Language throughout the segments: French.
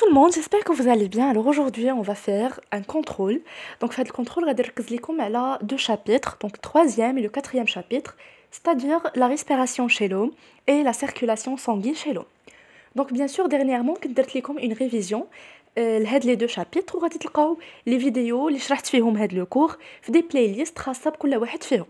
le monde, j'espère que vous allez bien. Alors aujourd'hui, on va faire un contrôle. Donc, fait le contrôle, on va dire deux chapitres, donc le troisième et le quatrième chapitre, c'est-à-dire la respiration chez l'homme et la circulation sanguine chez l'homme. Donc, bien sûr, dernièrement, كنت درت لكم une révision لهاد les deux chapitres وغادي تلقاو les vidéos اللي شرحت فيهم هاد le cours في des playlists خاصة بكل واحد فيهم.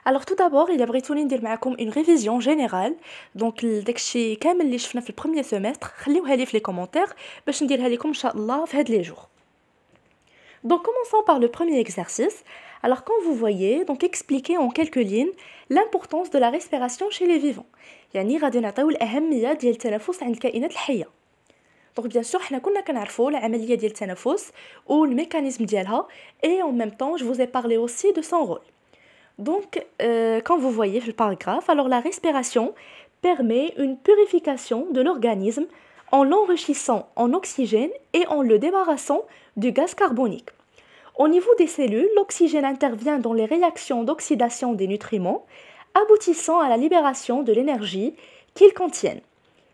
Alors tout d'abord, il a بغيتوني ندير معكم une révision générale. Donc داكشي كامل اللي شفنا في البروميير سيمستر خليوها لي في les commentaires باش نديرها لكم ان شاء الله في هاد les jours. Donc commençons par le premier exercice. Alors quand vous voyez, donc expliquez en quelques lignes l'importance de la respiration chez les vivants. يعني غادي نعطيو الأهمية ديال التنفس عند الكائنات الحية. Donc bien sûr, حنا كنا كنعرفوا العملية ديال التنفس و الميكانيزم ديالها et en même temps, je vous ai parlé aussi de son rôle. Donc, quand vous voyez le paragraphe, alors la respiration permet une purification de l'organisme en l'enrichissant en oxygène et en le débarrassant du gaz carbonique. Au niveau des cellules, l'oxygène intervient dans les réactions d'oxydation des nutriments, aboutissant à la libération de l'énergie qu'ils contiennent.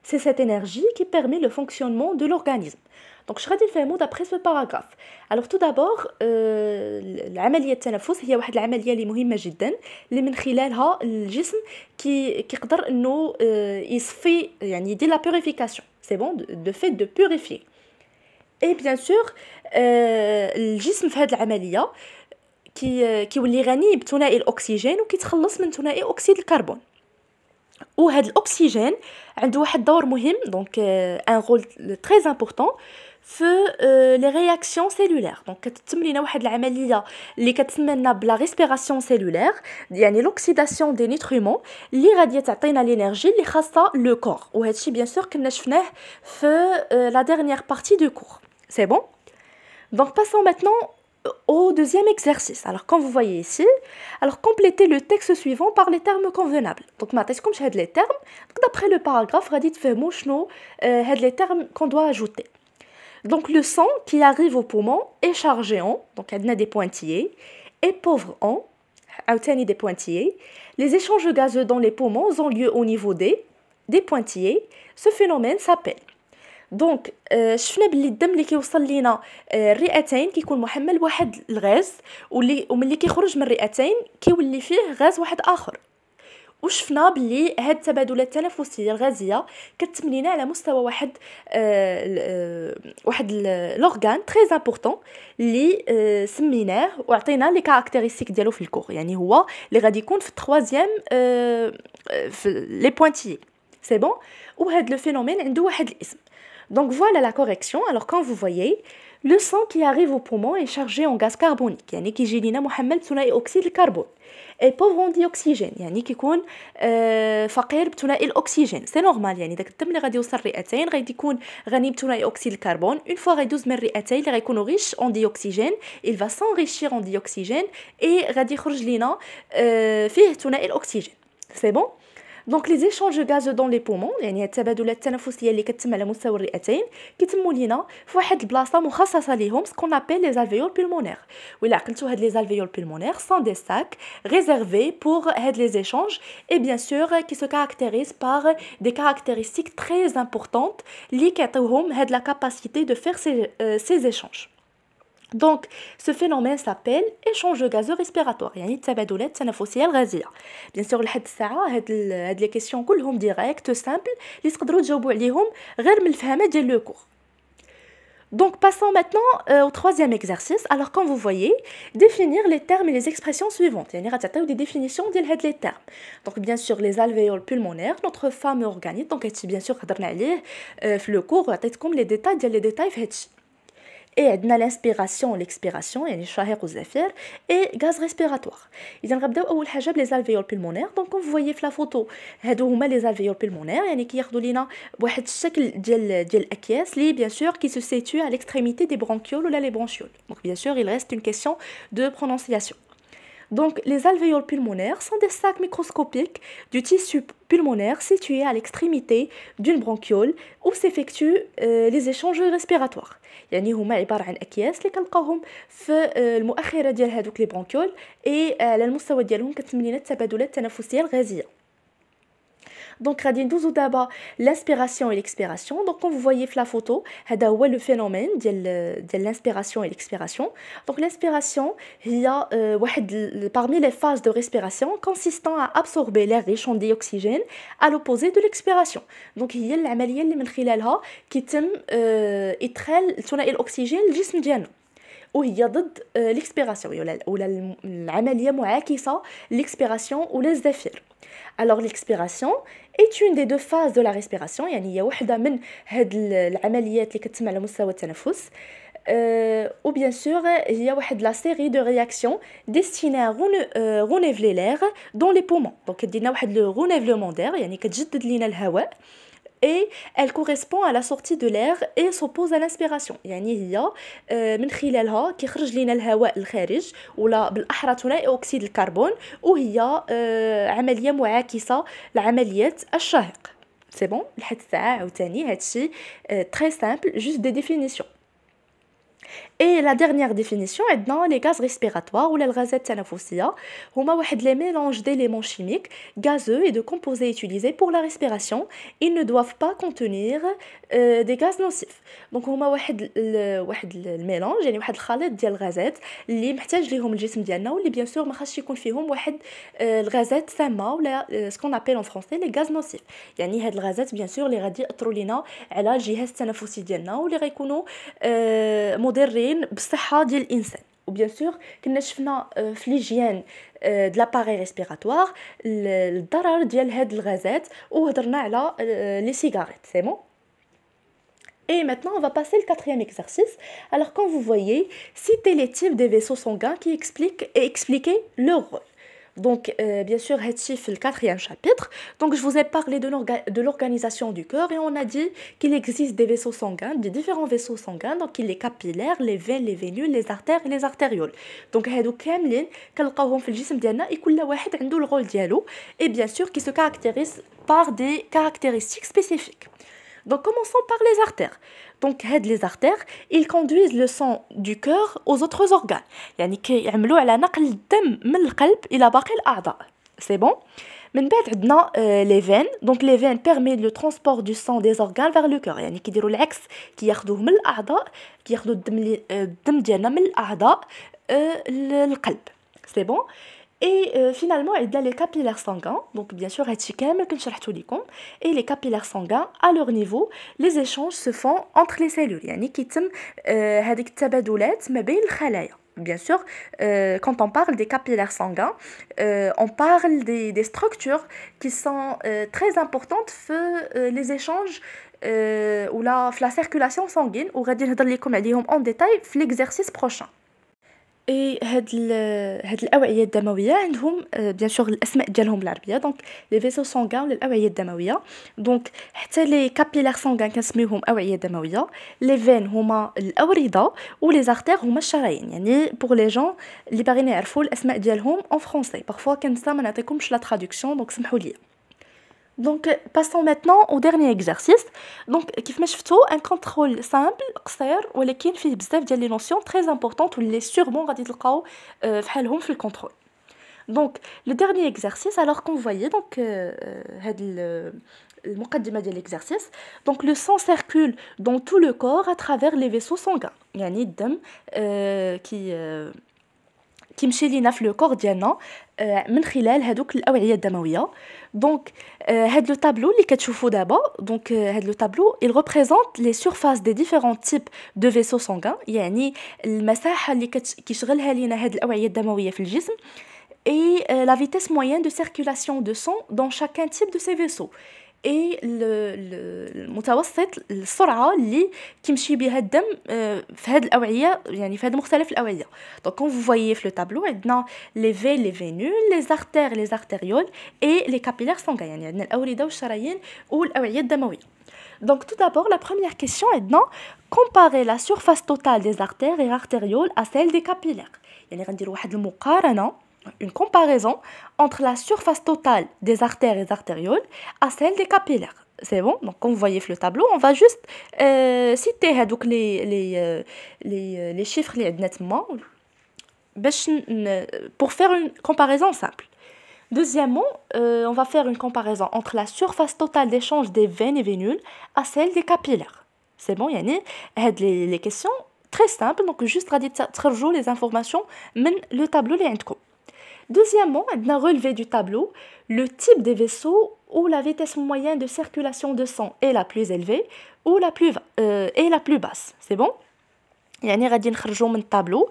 C'est cette énergie qui permet le fonctionnement de l'organisme. Donc, je vais dire d'après ce paragraphe. Alors, tout d'abord, العملية التنفس هي واحد العملية اللي مهمة جدا اللي من خلالها الجسم كيقدر إنه يصفي يعني يدير la purification. C'est bon, de fait de purifier. Et bien sûr, الجسم في هذه العملية كيولي غني بثنائي الأكسجين وكيتخلص من ثنائي أكسيد الكربون. وهذا الأكسجين عنده واحد دور مهم donc un rôle très important في les réactions cellulaires. donc كتتم لينا واحد العمليه اللي كتسمى لنا بلا respiration cellulaire يعني l'oxydation des nutriments اللي غادي تعطينا l'energie اللي خاصه لو كور وهذا الشيء bien sûr كنا شفناه في la dernière partie du cours. C'est bon? Donc passons maintenant au deuxième exercice. Alors quand vous voyez ici, alors complétez le texte suivant par les termes convenables. Donc ما عطيتكمش هاد les termes. Donc d'après le paragraphe غادي تفهموا شنو هاد les termes qu'on doit ajouter. Donc le sang qui arrive au poumon est chargé en, donc عندنا des pointillés, et pauvre en, عاوتاني des pointillés. Les échanges gazeux dans les poumons ont lieu au niveau des pointillés. Ce phénomène s'appelle. دونك شفنا باللي الدم اللي كيوصل لينا الرئتين كيكون محمل بواحد الغاز وملي كيخرج من الرئتين كيولي فيه غاز واحد اخر. وشفنا باللي هاد التبادلات التنفسيه الغازيه كتتم لينا على مستوى واحد لورغان تري امبورطون اللي سميناه وعطينا لي كاركتيرستيك ديالو في الكور يعني هو اللي غادي يكون في التروازيام في لي بوينتيي. سي بون وهاد لو فينومين عنده واحد الاسم. Donc voilà la correction. Alors quand vous voyez, le sang qui arrive au poumon est chargé en gaz carbonique يعني كيجي لينا محمل بثنائي أكسيد الكربون et pauvre en dioxygène يعني كيكون فقير بثنائي الأكسجين. سي نورمال يعني داك الدم اللي غادي يوصل الرئتين غادي يكون غني بثنائي أكسيد الكربون. اون فوا غيدوز من الرئتين اللي غيكونوا ريش en dioxygène il va s'enrichir en dioxygène et غادي يخرج لينا فيه ثنائي الأكسجين. سي بون. Donc les échanges gazeux dans les poumons يعني التبادلات التنفسيه اللي كتتم على مستوى الرئتين كيتموا لينا في واحد البلاصه مخصصه ليهم سكون ابل لي alvéoles pulmonaires. ولا عقلتوا هاد لي alvéoles pulmonaires sont des sacs réservés pour هاد les échanges et bien sûr qui se caractérisent par des caractéristiques très importantes اللي كيعطيوهم هاد la capacité de faire ces échanges. Donc, ce phénomène s'appelle échange gazeux respiratoire يعني التبادلات التنفسية الغازية. Bien sûr لحد الساعة هاد les questions كلهم direct simple اللي تقدروا تجاوبوا عليهم غير من الفهمة ديال لو cours. Donc passons maintenant au troisième exercice. Alors quand vous voyez, définir les termes et les expressions suivantes. يعني غتعطيو des définitions ديال هاد les termes. Donc bien sûr les alvéoles pulmonaires, notre fameux organite. Donc هادشي bien sûr هضرنا عليه في le cours وعطيتكم les détails ديال les détails في هادشي. Et عندنا l'inspiration l'expiration يعني الشهيق والزفير et gaz respiratoire. إذا غنبداو أول حاجة بلي alvéoles pulmonaires. Donc comme vous voyez في la photo هادو هما les alvéoles pulmonaires يعني كياخذوا لينا بواحد الشكل ديال الأكياس اللي bien sûr qui se situe à l'extrémité des bronchioles ولا les bronchioles. Donc bien sûr il reste une question de prononciation. Donc, les alvéoles pulmonaires sont des sacs microscopiques du tissu pulmonaire situés à l'extrémité d'une bronchiole où s'effectuent les échanges respiratoires. يعني هما عبارة عن أكياس اللي كنلقاوهم في المؤخرة ديال هذوك لي برونكيول et على المستوى ديالهم كتم لينا التبادلات التنفسية الغازية. Donc غادي ندوزو دابا l'inspiration et l'expiration. Donc comme vous voyez في la photo, هذا هو le phénomène ديال l'inspiration et l'expiration. Donc l'inspiration هي parmi les phases de respiration consistant à absorber l'air riche en dioxygène à l'opposé de l'expiration. Donc هي العمليه اللي من خلالها كيتم ادخال ثنائي الاكسجين للجسم ديالنا. وهي ضد l'expiration ولا العمليه معاكسه l'expiration ou les zéphyrs. Alors l'expiration est une des deux phases de la respiration, يعني هي وحده من هاد العمليات اللي كتتم على مستوى التنفس. Ou bien sûr il y a la série de réactions destinées à renouveler l'air dans les poumons. Donc كدينا واحد le renouvellement d'air يعني كتجدد لينا الهواء et elle correspond à la sortie de l'air et s'oppose à l'inspiration. يعني هي من خلالها كيخرج لينا الهواء الخارج ولا بالاحرى ثنائي اكسيد الكربون وهي عمليه معاكسه لعمليه الشهيق. سي بون لحد الساعه عاوتاني هادشي très simple, juste des définitions. Et la dernière définition est dans les gaz respiratoires ou les gaz التنفسية هما واحد les mélanges d'éléments chimiques gazeux et de composés utilisés pour la respiration. Ils ne doivent pas contenir des gaz nocifs. Donc هما واحد الميلانج يعني واحد الخليط ديال الغازات اللي محتاج ليهم الجسم ديالنا واللي بيان سور ما خاصش يكون فيهم واحد الغازات سامة ولا ce qu'on appelle en français les gaz nocifs. يعني هاد الغازات بيان سور اللي غادي ياثروا لينا على الجهاز التنفسي ديالنا واللي غيكونوا مضرين بالصحه ديال الانسان. وبيان سور كنا شفنا في ليجيان de l'appareil respiratoire الضرر ديال هاد الغازات وهضرنا على les cigarettes. C'est bon. Et maintenant, on va passer le quatrième exercice. Alors, quand vous voyez, citez les types des vaisseaux sanguins qui expliquez leur rôle. Donc, bien sûr, c'est le quatrième chapitre. Donc, je vous ai parlé de l'organisation du cœur et on a dit qu'il existe des vaisseaux sanguins, des différents vaisseaux sanguins. Donc, il y a les capillaires, les veines, les vénules, les artères et les artérioles. Donc, هادو كاملين كنلقاوهم في الجسم ديالنا et كل واحد عنده le rôle ديالو et bien sûr qui se caractérise par des caractéristiques spécifiques. Donc commençons par les artères. Donc les artères, ils conduisent le sang du cœur aux autres organes. يعني كيعملوا على نقل الدم من القلب إلى باقي الأعضاء. C'est bon. من بعد عندنا les veines. Donc les veines permettent le transport du sang des organes vers le cœur. يعني كيديروا العكس كياخذوه من الأعضاء كياخذوا الدم ديالنا من الأعضاء للقلب. C'est bon. Et finalement, il y a les capillaires sanguins. Donc, bien sûr, et les capillaires sanguins, à leur niveau, les échanges se font entre les cellules. يعني كيتم هذيك التبادلات ما بين الخلايا. Bien sûr, quand on parle des capillaires sanguins, on parle des structures qui sont très importantes في les échanges ou la circulation sanguine. وغادي نهضر لكم عليهم en détail في l'exercice prochain. اي هاد الاوعيه الدمويه عندهم بيان سور الاسماء ديالهم بالعربيه. دونك لي فيسو سانغان ولا الاوعيه الدمويه. دونك حتى لي كابيلار سانغان كنسميوهم اوعيه دمويه. لي فين هما الاورده ولي زارتير هما الشرايين. يعني بور لي جون اللي باغيين يعرفوا الاسماء ديالهم en français parfois كنسى ما نعطيكمش لا traduction دونك سمحوا لي. Donc, passons maintenant au dernier exercice. Donc, كيف ما شفتوا un contrôle simple قصير ولكن فيه بزاف ديال لي نوسيون très importantes واللي sûrement غادي تلقاو فحالهم في الكونترول. Donc, le dernier exercice, alors qu'on voyait donc هاد المقدمة ديال l'exercice. Donc, le sang circule dans tout le corps à travers les vaisseaux sanguins. يعني الدم كيمشي لينا في لو كور ديالنا من خلال هذوك الاوعيه الدمويه. دونك هاد لو تابلو اللي كتشوفوا دابا دونك هاد لو تابلو il représente les surfaces des différents types de vaisseaux sanguins. يعني المساحه اللي كيشغلها لينا هاد الاوعيه الدمويه في الجسم et la vitesse moyenne de circulation de sang dans chacun type de ces vaisseaux et المتوسط السرعه اللي كيمشي بها الدم في هذه الاوعيه يعني في هذه مختلف الاوعيه. دونك كون vous voyez في لو تابلو عندنا لي فين لي فينول لي زارتير لي زارتيريول اي لي كابيلار سانغين. يعني عندنا الاورده والشرايين والاوعيه الدمويه. Donc tout d'abord la première question est de comparer la surface totale des artères et artérioles à celle des capillaires. يعني غنديروا واحد المقارنه une comparaison entre la surface totale des artères et des artérioles à celle des capillaires. C'est bon. Donc comme vous voyez sur le tableau, on va juste citer donc les chiffres اللي عندنا تما باش pour faire une comparaison simple. Deuxièmement, on va faire une comparaison entre la surface totale d'échange des veines et vénules à celle des capillaires. C'est bon, يعني هاد les questions très simples, donc juste غادي تخرجوا les informations من le tableau اللي عندكم. Deuxièmement, on a relevé du tableau le type des vaisseaux où la vitesse moyenne de circulation de sang est la plus élevée ou est la plus basse. C'est bon? يعني غادي نخرجوا من الطابلو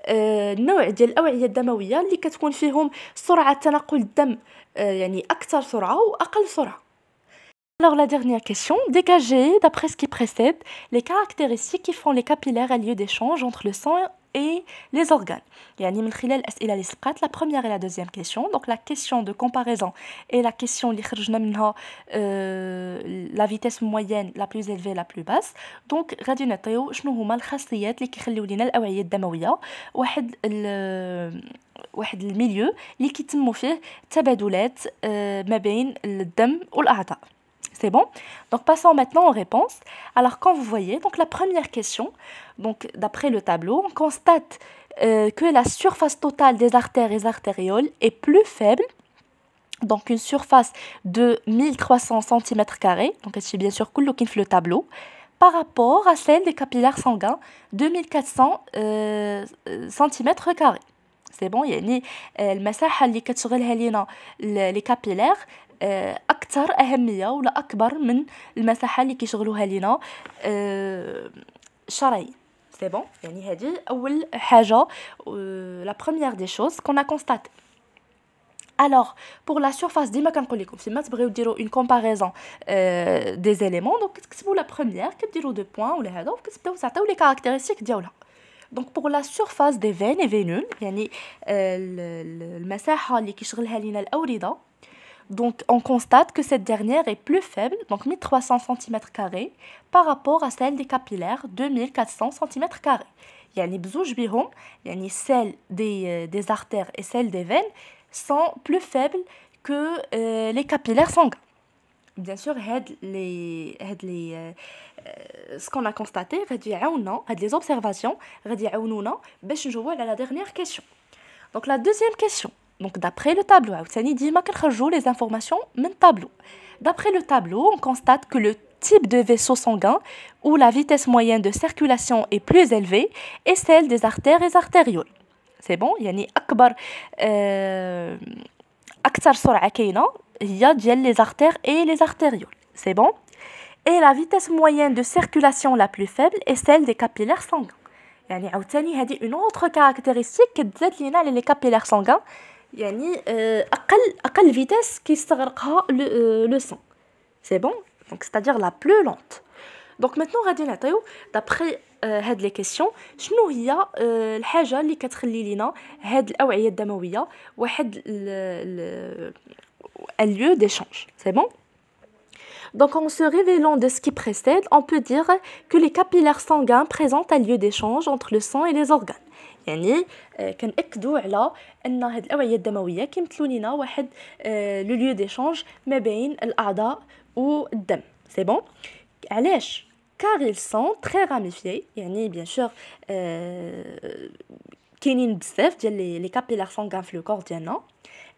النوع ديال الاوعيه الدمويه اللي كتكون فيهم سرعه تنقل الدم يعني اكثر سرعه واقل سرعه. Alors la dernière question, dégagez, d'après ce qui précède, les caractéristiques qui font les capillaires un lieu d'échange entre le sang et les organes. يعني من خلال الأسئلة اللي سبقات la première et la deuxième question. Donc la question de comparaison et la question اللي خرجنا منها la vitesse moyenne la plus élevée la plus basse. Donc غادي نعطيو شنو هما الخاصيات اللي كيخليو لينا الأوعية الدموية واحد الميليو اللي كيتم فيه تبادلات ما بين الدم والأعضاء. C'est bon? Donc passons maintenant aux réponses. Alors quand vous voyez, donc la première question, donc d'après le tableau, on constate que la surface totale des artères et artérioles est plus faible, donc une surface de 1300 cm², donc c'est bien sûr كله كاين في le tableau, par rapport à celle des capillaires sanguins de 1400 cm². C'est bon, يعني المساحة اللي كتشغلها لينا les capillaires أكثر أهمية ولا أكبر من المساحة اللي كيشغلوها لينا الشرايين. C'est bon, يعني هذه أول حاجة la première des choses qu'on a constatée. Alors, pour la surface, ديما كنقول لكم فيما تبغيو ديروا une comparaison des éléments, donc كتكتبوا la première, كديروا 2 points ولا هذا وكتبداو تعطيو les caractéristiques ديالها. Donc pour la surface des veines et vénules, يعني المساحة اللي كيشغلها لينا الأوردة. Donc, on constate que cette dernière est plus faible, donc 1300 cm², par rapport à celle des capillaires de 1400 cm². يعني بزوج بيهم يعني celle des artères et celle des veines sont plus faibles que les capillaires sanguins. Bien sûr, ce qu'on a constaté, les observations, باش نجاوبوا على la dernière question. Donc la deuxième question. Donc d'après le tableau, ديما كنخرجوا les informations من tableau. D'après le tableau, on constate que le type de vaisseau sanguin où la vitesse moyenne de circulation est plus élevée est celle des artères et artérioles. C'est bon, يعني أكثر سرعة كاينة هي ديال les artères et les artérioles. C'est bon? Et la vitesse moyenne de circulation la plus faible est celle des capillaires sanguins. يعني عاوتاني هذه une autre caractéristique كتزاد لينا على les capillaires sanguins. يعني أقل vitesse كيستغرقها le sang. C'est bon? Donc c'est-à-dire la plus lente. Donc maintenant غادي نعطيو d'après هاد les questions شنو هي الحاجة اللي كتخلي لينا هاد الأوعية الدموية واحد un lieu d'échange. C'est bon? Donc en se révélant de ce qui précède, on peut dire que les capillaires sanguins présentent un lieu d'échange entre le sang et les organes. يعني كنأكدوا على ان هاد الأوعية الدموية كيمثلوا لينا واحد لو lieu d'échange ما بين الأعضاء والدم. C'est bon? علاش؟ car ils sont très ramifiés يعني bien sûr كاينين بزاف ديال les capillaires sanguins في le corps ديالنا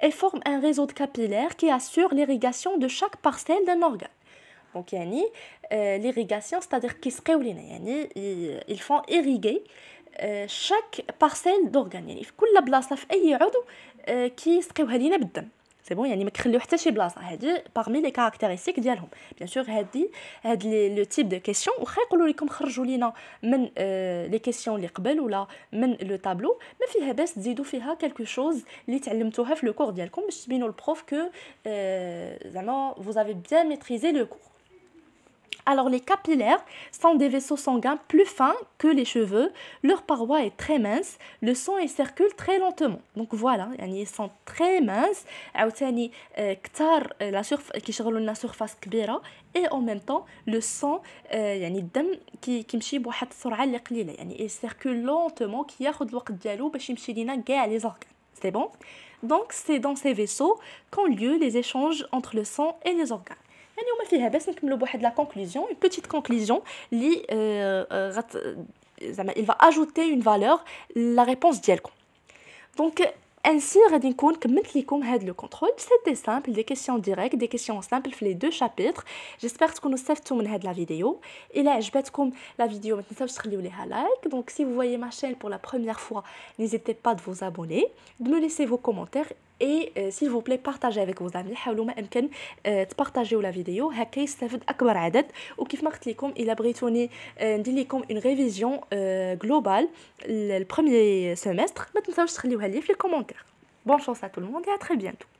et forment un réseau de capillaires qui assure l'irrigation de chaque parcelle d'un organe. Donc يعني l'irrigation c'est-à-dire كيسقيو لينا يعني ils font irriguer chaque parcelle d'organe يعني في كل بلاصه في اي عضو كيسقيوها لينا بالدم. سي بون يعني ما كيخليو حتى شي بلاصه. هذه parmi les caractéristiques ديالهم. bien sûr هاد لو تيب دو كيسيون واخا يقولوا لكم خرجوا لينا من لي كيسيون اللي قبل ولا من لو طابلو ما فيها باس تزيدوا فيها quelque chose اللي تعلمتوها في لو كور ديالكم باش تبينوا البروف كو زعما vous avez bien maîtrisé le cours. Alors les capillaires sont des vaisseaux sanguins plus fins que les cheveux, leur paroi est très mince, le sang y circule très lentement. Donc voilà, ils sont très minces, عاوتاني كتار كيشغلوا لنا surface كبيرة et en même temps le sang يعني الدم كيمشي بواحد السرعة اللي قليلة يعني il circule lentement كياخد الوقت ديالو باش يمشي لينا كاع les organes. C'est bon? Donc c'est dans ces vaisseaux qu'ont lieu les échanges entre le sang et les organes. يعني وما فيها باس نكملوا بواحد لا conclusion, une petite conclusion اللي زعما il va ajouter une valeur la réponse ديالكم. Donc Ainsi, غادي نكون كملت لكم هذا لو كونترول. سيتي سامبل، دي كيسيون ديريكت، دي كيسيون سامبل في لي دو شابيتر. جيسبر تكونوا استفدتوا من هاد لا فيديو. الا عجبتكم لا فيديو ما تنساوش تخليو ليها لايك. Donc si vous voyez ma chaîne pour la première fois, n'hésitez pas de vous abonner, de me laisser vos commentaires et s'il vous plaît partagez avec vos amis. حاولوا ما امكن تبارطاجيو لا فيديو هكا يستافد اكبر عدد. وكيف ما قلت لكم الا بغيتوني ندير لكم une révision globale le premier semestre, ما تنساوش تخليوها لي في الكومنتير. Bonne chance à tout le monde et à très bientôt.